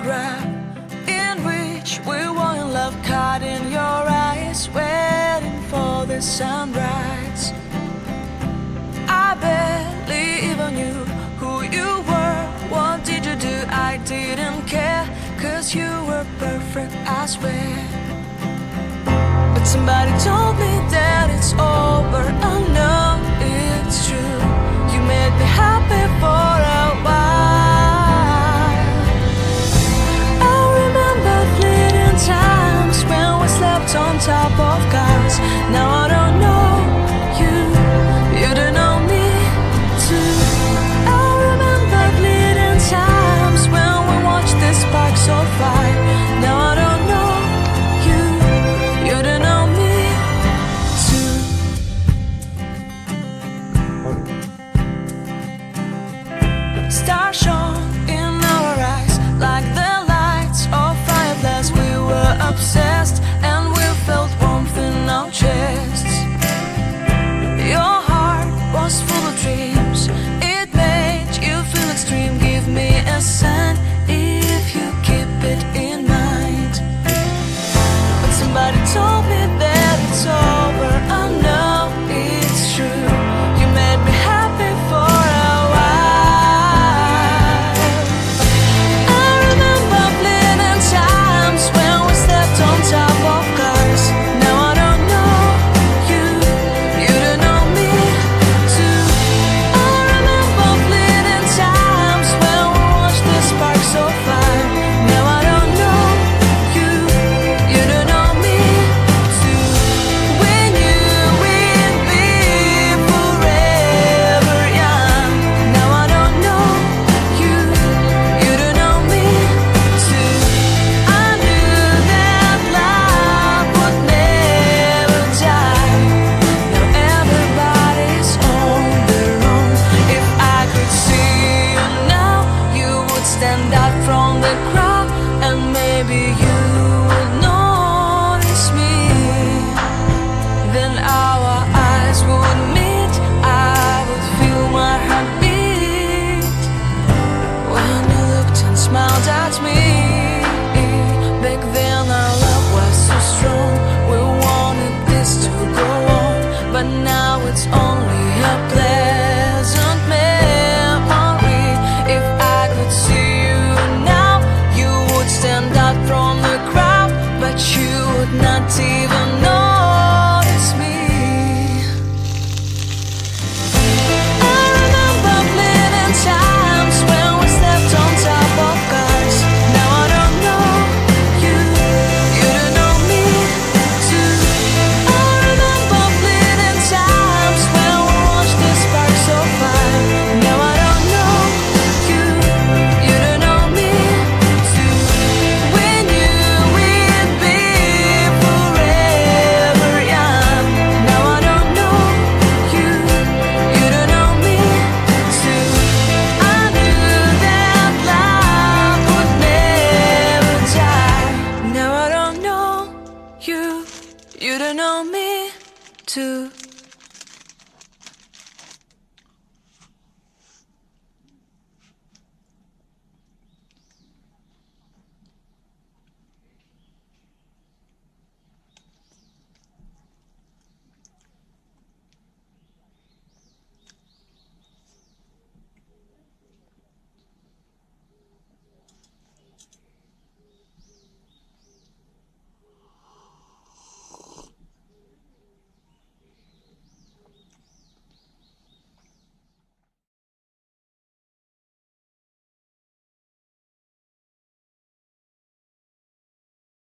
photograph in which we were in love, caught in your eyes, waiting for the sunrise. I barely even knew who you were. What did you do? I didn't care, 'cause you were perfect, I swear. But somebody told me that it's over. I know it's true. You made me happy for a while. I remember fleeting times when we slept on top of cars. Now I don't know you, you don't know me too. I remember fleeting times when we watched the sparks so fire. Now I don't know you, you don't know me too. Stars shone in our eyes like the lights of fireflies. We were obsessed and we felt warmth in our chests. Your heart was full of dreams, it made you feel extreme. Give me a sign if you keep it in mind. But somebody told me that it's over. I know it's true. You made me happy for a while. I remember fleeting times when we slept on top of cars. Now I don't know you, you don't know me too. I remember fleeting times when we watched the sparks so fire. Now I don't know you, you don't know me too. We knew we'd be forever young. Now I don't know you, you don't know me too. I knew that love would never die. Now everybody's on their own. If I could see you now, you would stand out from the crowd, and maybe you would notice me. Then our eyes would meet, I would feel my heart beat when you looked and smiled at me. Back then our love was so strong, we wanted this to go on. But now it's only a pleasant memory. If I could see you now, you would stand out from the crowd, but you would not even notice me. I remember fleeting times when we slept on top of cars. Now I don't know you, you don't know me too. I remember fleeting times when we watched the sparks so fire. Now I don't know you, you don't know me too. We knew we'd be forever young. Now I don't know you, you don't know me too. I knew that love would never die. Now I don't know you, you don't know me too.